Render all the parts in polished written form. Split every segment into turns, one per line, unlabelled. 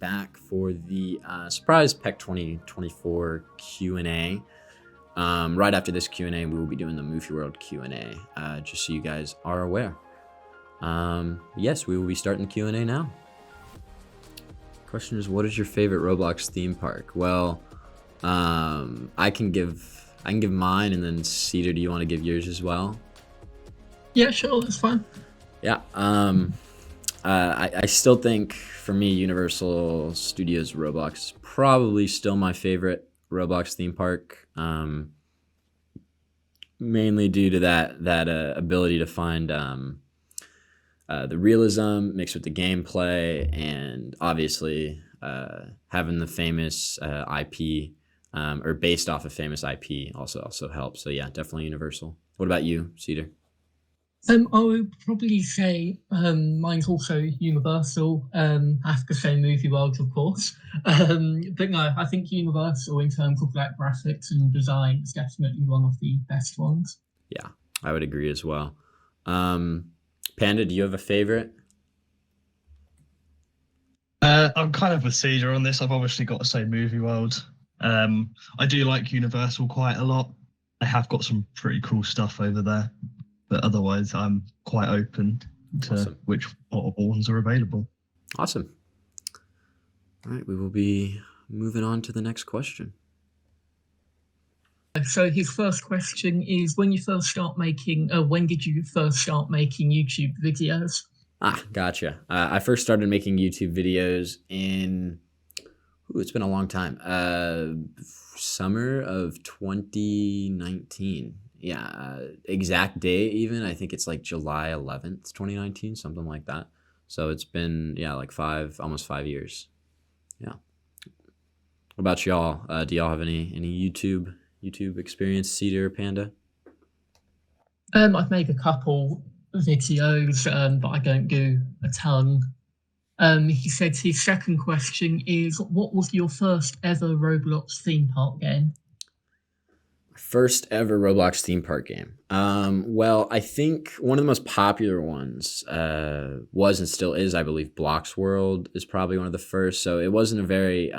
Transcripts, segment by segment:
back for the surprise PEC 2024 Q&A. Right after this Q&A, we will be doing the MovieWorld Q&A, just so you guys are aware. Yes, we will be starting the Q&A now. Question is, what is your favorite Roblox theme park? Well, I can give mine, and then Cedar, do you want to give yours as well?
Yeah, sure, that's fine.
Yeah. I still think, for me, Universal Studios Roblox is probably still my favorite Roblox theme park. Mainly due to that ability to find the realism mixed with the gameplay, and obviously having the famous IP or based off of famous IP also helps. So yeah, definitely Universal. What about you, Cedar?
I would probably say mine's also Universal. I have to say MovieWorld, of course. But no, I think Universal in terms of like graphics and design is definitely one of the best ones.
Yeah, I would agree as well. Panda, do you have a favorite?
I'm kind of with Cedar on this. I've obviously got to say MovieWorld. I do like Universal quite a lot. They have got some pretty cool stuff over there. But otherwise, I'm quite open to which ones are available.
Awesome. All right, we will be moving on to the next question.
So his first question is, when did you first start making YouTube videos?
Gotcha. I first started making YouTube videos in, it's been a long time, summer of 2019. Yeah, exact date even. I think it's like July 11th, 2019, something like that. So it's been, like almost 5 years. Yeah. What about y'all? Do y'all have any YouTube experience, Cedar or Panda?
I've made a couple videos, but I don't do a ton. He said his second question is, what was your first ever Roblox theme park game?
First ever Roblox theme park game. Well, I think one of the most popular ones was and still is, I believe, Blox World is probably one of the first. So it wasn't a very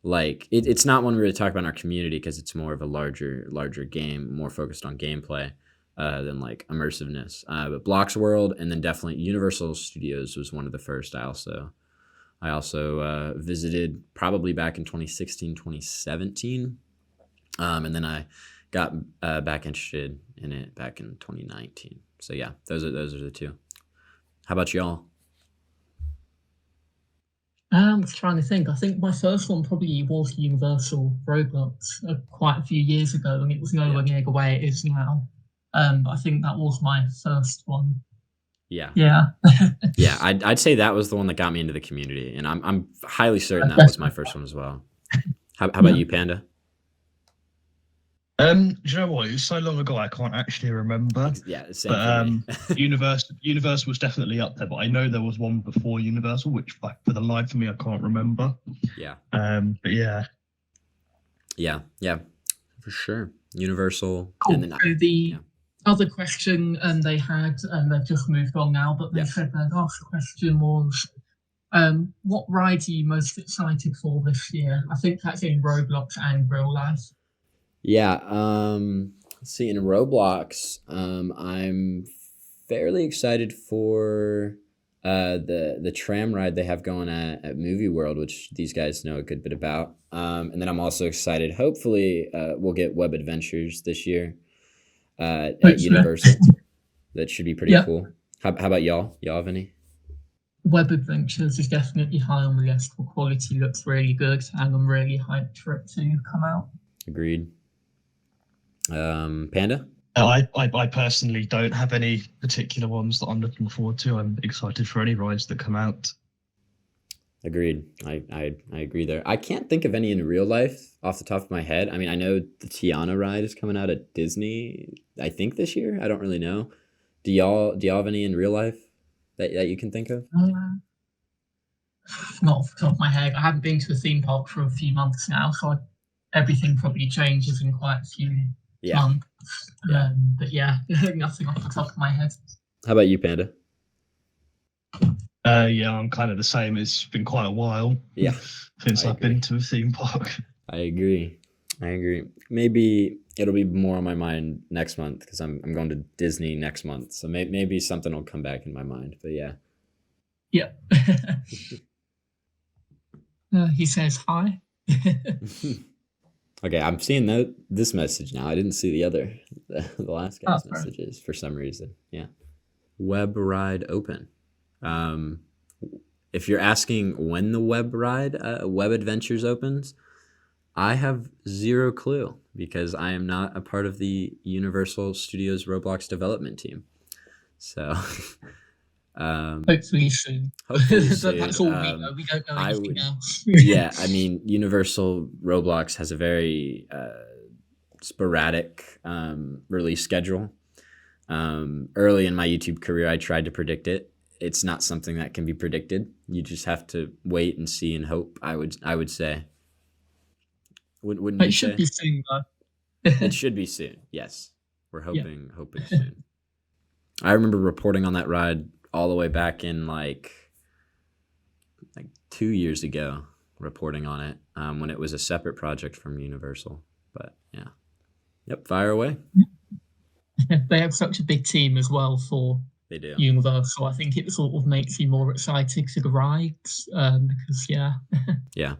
it's not one we really talk about in our community because it's more of a larger game, more focused on gameplay than like immersiveness. But Blox World, and then definitely Universal Studios was one of the first. I also visited probably back in 2016, 2017. And then I got back interested in it back in 2019. So yeah, those are the two. How about y'all?
I was trying to think. I think my first one probably was Universal Roblox quite a few years ago, and it was nowhere near the way it is now. But I think that was my first one.
Yeah.
Yeah.
Yeah, I'd say that was the one that got me into the community, and I'm highly certain that was my first one as well. How about you, Panda?
Do you know what? It was so long ago I can't actually remember.
Yeah, same for me.
Universal was definitely up there, but I know there was one before Universal, which for the life of me I can't remember.
Yeah.
But yeah.
Yeah, for sure. Universal.
Cool.
And then
so other question they had, and they've just moved on now, but they said their last question was, what ride are you most excited for this year? I think that's in Roblox and real life.
Yeah, let's see, in Roblox, I'm fairly excited for the tram ride they have going at MovieWorld, which these guys know a good bit about. And then I'm also excited, hopefully we'll get Web Adventures this year at Universal. That should be pretty cool. How about y'all? Y'all have any?
Web Adventures is definitely high on the list. The quality looks really good, and I'm really hyped for it to come out.
Agreed. Panda?
I personally don't have any particular ones that I'm looking forward to. I'm excited for any rides that come out.
Agreed. I agree there. I can't think of any in real life off the top of my head. I mean, I know the Tiana ride is coming out at Disney, I think this year. I don't really know. Do y'all have any in real life that you can think of?
Not off the top of my head. I haven't been to a theme park for a few months now, so everything probably changes in quite a few months. But yeah, nothing off the top of my head.
How about you, Panda?
Yeah, I'm kind of the same. It's been quite a while.
Yeah,
since
I
I've been to a theme park.
I agree. Maybe it'll be more on my mind next month because I'm going to Disney next month. So maybe something will come back in my mind. But yeah.
Yeah. He says hi.
Okay, I'm seeing this message now. I didn't see the last guy's
Sorry.
messages for some reason. Yeah. Web ride open. If you're asking when the web adventures opens, I have zero clue because I am not a part of the Universal Studios Roblox development team. So
Hopefully soon.
hopefully soon.
That's all we know. We don't know anything else.
Yeah, I mean, Universal Roblox has a very sporadic release schedule. Early in my YouTube career, I tried to predict it. It's not something that can be predicted. You just have to wait and see and hope. I would say. Wouldn't you
It should
say?
be soon, though.
It should be soon. Yes, we're hoping soon. I remember reporting on that ride all the way back in like 2 years ago, reporting on it when it was a separate project from Universal. But yeah, yep, fire away.
They have such a big team as well for
They do.
Universal. I think it sort of makes you more excited to the rides because
Yeah,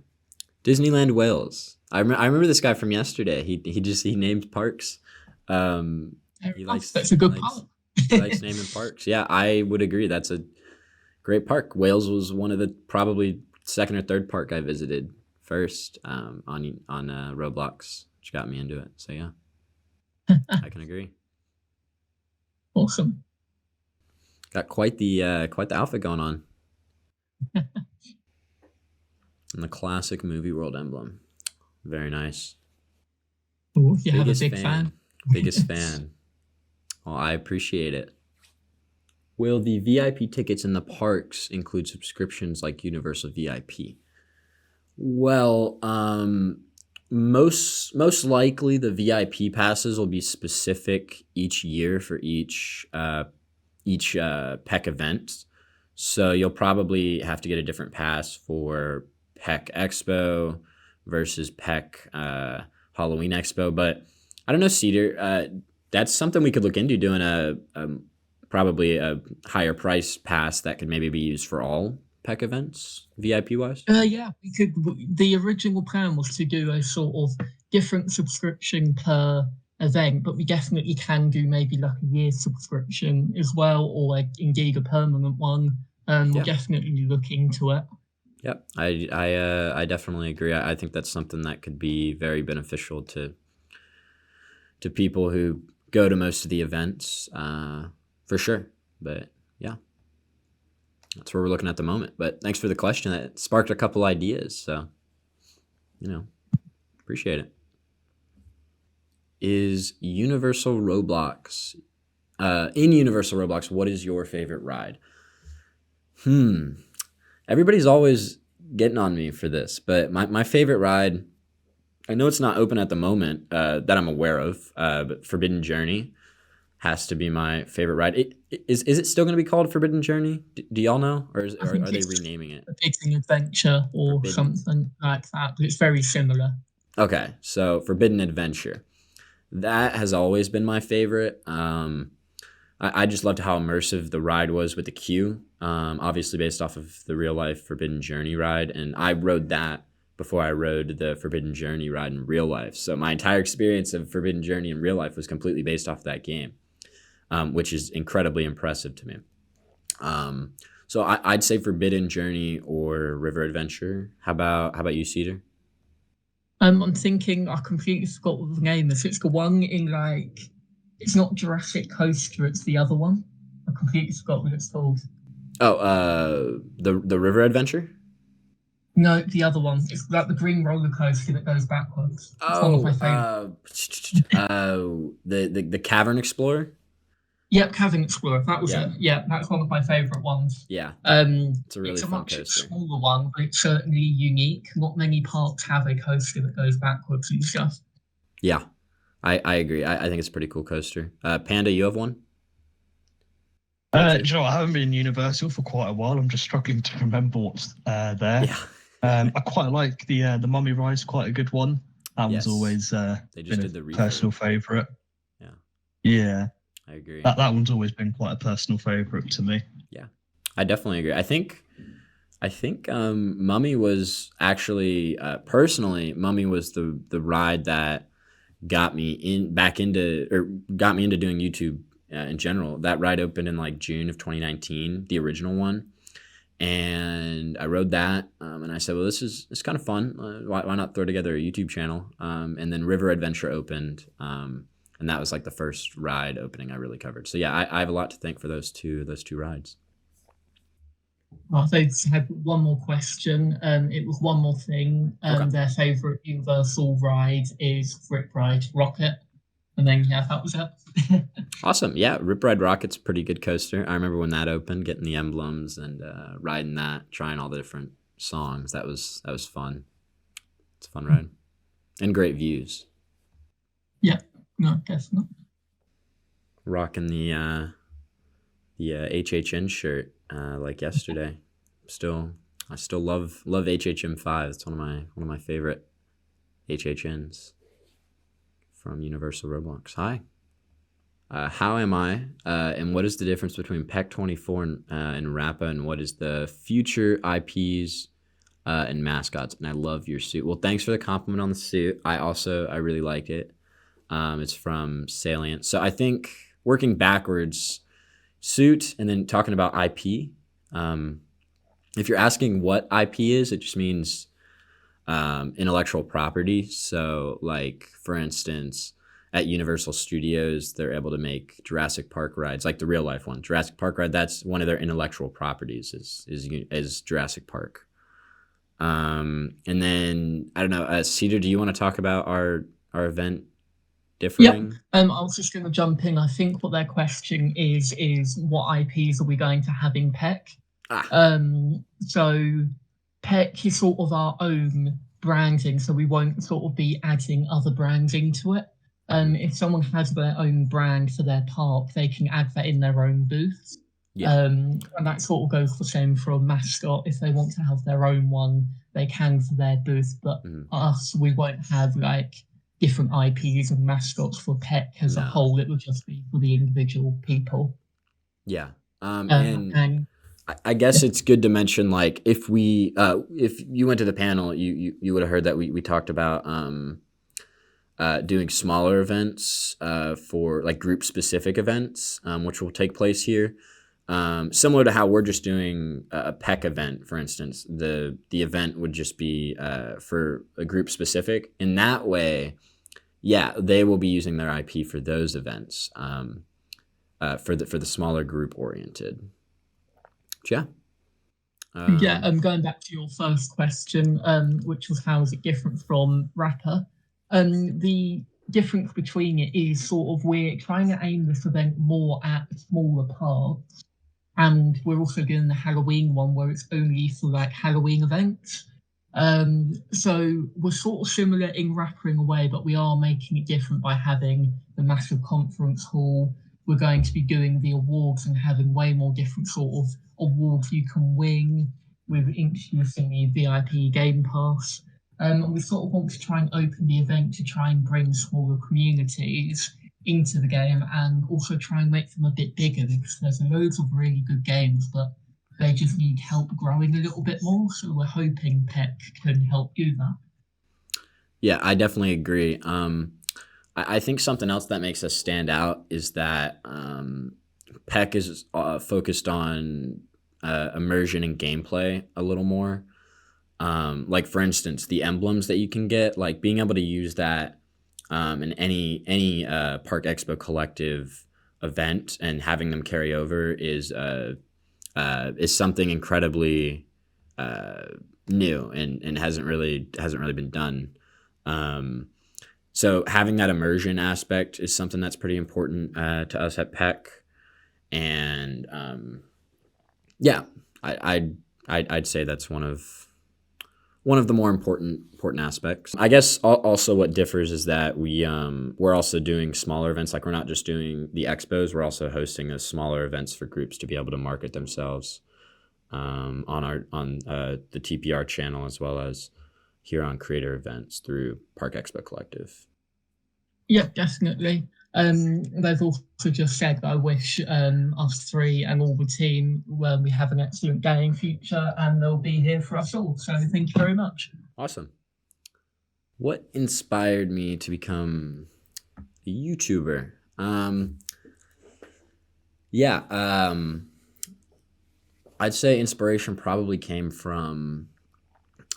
Disneyland Wales. I remember this guy from yesterday. He named parks.
That's a good part.
He likes naming parks. Yeah, I would agree. That's a great park. Wales was one of the probably second or third park I visited first on Roblox, which got me into it. So yeah, I can agree.
Awesome.
Got quite the outfit going on. And the classic MovieWorld emblem. Very nice.
Ooh, you have a big fan.
Biggest fan. Well, I appreciate it. Will the VIP tickets in the parks include subscriptions like Universal VIP? Well, most likely the VIP passes will be specific each year for each PEC event. So you'll probably have to get a different pass for PEC Expo versus PEC Halloween Expo. But I don't know, Cedar. That's something we could look into, doing probably a higher price pass that could maybe be used for all PEC events, VIP wise.
Yeah, we could. The original plan was to do a sort of different subscription per event, but we definitely can do maybe like a year subscription as well, or indeed a permanent one. We'll definitely look into it.
Yep, I definitely agree. I think that's something that could be very beneficial to people who go to most of the events, for sure. But yeah, that's where we're looking at the moment. But thanks for the question. That sparked a couple ideas. So, appreciate it. Is Universal Roblox, in Universal Roblox, what is your favorite ride? Everybody's always getting on me for this, but my favorite ride, I know it's not open at the moment that I'm aware of, but Forbidden Journey has to be my favorite ride. Is it still going to be called Forbidden Journey? Do y'all know, or are they renaming it?
Forbidden Adventure or something like that, but it's very similar.
Okay, so Forbidden Adventure. That has always been my favorite. I just loved how immersive the ride was with the queue, obviously based off of the real life Forbidden Journey ride. And I rode that before I rode the Forbidden Journey ride in real life. So my entire experience of Forbidden Journey in real life was completely based off that game, which is incredibly impressive to me. So I'd say Forbidden Journey or River Adventure. How about you, Cedar?
I'm thinking, I completely forgot what the name is. It's the one in it's not Jurassic Coaster, it's the other one. I completely forgot what it's called.
Oh, the River Adventure?
No, the other one. It's like the green roller coaster that goes backwards. It's one of my favorites.
The Cavern Explorer?
Yep, Cavern Explorer. That was it. Yeah, that's one of my favorite ones.
Yeah.
It's
a really fun
much
coaster.
Smaller one, but it's certainly unique. Not many parks have a coaster that goes backwards and stuff.
Yeah, I agree. I think it's a pretty cool coaster. Panda, you have one?
Do you know what? I haven't been in Universal for quite a while. I'm just struggling to remember what's there.
Yeah.
I quite like the Mummy Ride's quite a good one. That
Yes.
one's always
They just
been
did the
a personal favourite.
Yeah.
Yeah.
I agree.
That one's always been quite a personal favourite to me.
Yeah, I definitely agree. I think Mummy was actually personally Mummy was the ride that got me into doing YouTube in general. That ride opened in like June of 2019, the original one, and I rode that. And I said, well, this is kind of fun. Why not throw together a YouTube channel? And then River Adventure opened. And that was like the first ride opening I really covered. So yeah, I have a lot to thank for those two rides.
They had one more question. It was one more thing.
Okay.
Their favourite Universal ride is Rip Ride Rocket. And then, yeah, that was it.
Awesome. Yeah, Rip Ride Rocket's a pretty good coaster. I remember when that opened, getting the emblems and riding that, trying all the different songs. That was fun. It's a fun ride. And great views.
Yeah, no, definitely.
Rocking the HHN shirt like yesterday. I still love HHM5. It's one of my favorite HHNs from Universal Roblox. Hi. How am I? And what is the difference between PEC24 and Rappa? And what is the future IPs and mascots? And I love your suit. Well, thanks for the compliment on the suit. I really like it. It's from Salient. So I think working backwards, suit and then talking about IP. If you're asking what IP is, it just means intellectual property. So like, for instance, at Universal Studios, they're able to make Jurassic Park rides, like the real life one. Jurassic Park ride, that's one of their intellectual properties is Jurassic Park. And then, I don't know, Cedar, do you want to talk about our event differing?
Yeah, I was just going to jump in. I think what their question is what IPs are we going to have in PEC? So PEC is sort of our own branding, so we won't sort of be adding other branding to it. If someone has their own brand for their park, they can add that in their own booth.
Yeah.
And that sort of goes the same for a mascot. If they want to have their own one, they can for their booth. But us, we won't have like different IPs and mascots for PEC as a whole. It will just be for the individual people.
Yeah. And I guess it's good to mention, like, if you went to the panel, you would have heard that we talked about doing smaller events for like group specific events, which will take place here. Similar to how we're just doing a PEC event, for instance, the event would just be for a group specific. In that way, yeah, they will be using their IP for those events for the smaller group oriented. Yeah.
Going back to your first question, which was how is it different from Rapper? The difference between it is sort of we're trying to aim this event more at smaller parts, and we're also doing the Halloween one where it's only for like Halloween events. So we're sort of similar in Rapper in a way, but we are making it different by having the massive conference hall. We're going to be doing the awards and having way more different sort of awards you can win. We're introducing the VIP Game Pass. And we sort of want to try and open the event to try and bring smaller communities into the game and also try and make them a bit bigger, because there's loads of really good games, but they just need help growing a little bit more. So we're hoping PEC can help do that.
Yeah, I definitely agree. I think something else that makes us stand out is that PEC is focused on immersion and gameplay a little more. Like, for instance, the emblems that you can get, like being able to use that in any Park Expo collective event and having them carry over is something incredibly new and hasn't really been done. So having that immersion aspect is something that's pretty important to us at PEC, and yeah, I'd say that's one of one of the more important aspects. I guess also what differs is that we're also doing smaller events. Like we're not just doing the expos, we're also hosting those smaller events for groups to be able to market themselves on the TPR channel, as well as here on creator events through Park Expo Collective.
Yeah, definitely. They've also just said that I wish us three and all the team, we have an excellent day in future, and they'll be here for us all. So thank you very much.
Awesome. What inspired me to become a YouTuber? I'd say inspiration probably came from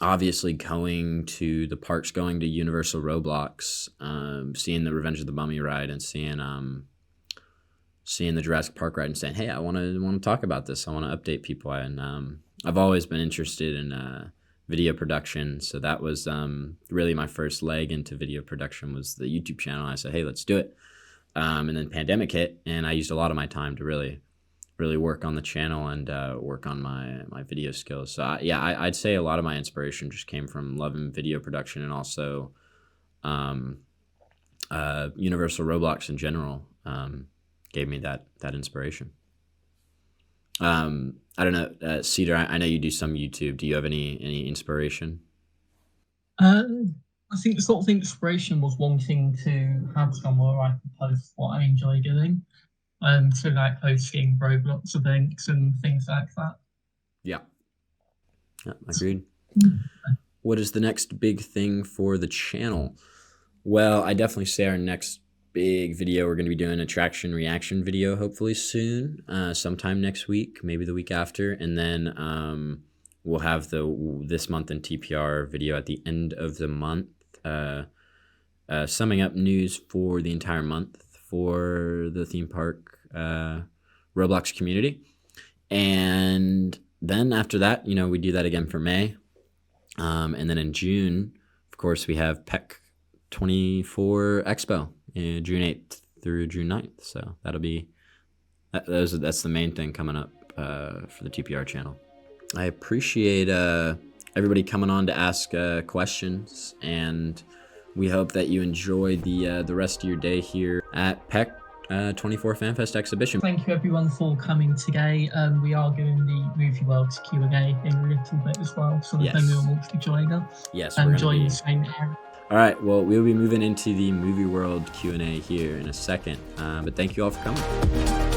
obviously going to the parks, going to Universal Roblox, seeing the Revenge of the Mummy ride, and seeing the Jurassic Park ride, and saying, "Hey, I want to talk about this. I want to update people." And I've always been interested in video production, so that was really my first leg into video production was the YouTube channel. I said, "Hey, let's do it." And then pandemic hit, and I used a lot of my time to really work on the channel and work on my video skills. So I'd say a lot of my inspiration just came from loving video production, and also Universal Roblox in general gave me that inspiration. I don't know, Cedar, I know you do some YouTube. Do you have any inspiration?
I think the sort of inspiration was wanting to have somewhere I could post what I enjoy doing. So like hosting Roblox events and things like that. Yeah,
agreed. What is the next big thing for the channel? Well, I definitely say our next big video, we're going to be doing an attraction reaction video hopefully soon, sometime next week, maybe the week after, and then we'll have this month in TPR video at the end of the month, summing up news for the entire month for the theme park Roblox community. And then after that, we do that again for May. And then in June, of course, we have PEC24 Expo, June 8th through June 9th. So that's the main thing coming up for the TPR channel. I appreciate everybody coming on to ask questions, and we hope that you enjoy the rest of your day here at PEC24 FanFest exhibition.
Thank you everyone for coming today. We are doing the MovieWorld Q&A in a little bit as well, so if anyone wants to join us, join the same area.
All right, well, we'll be moving into the MovieWorld Q&A here in a second, but thank you all for coming.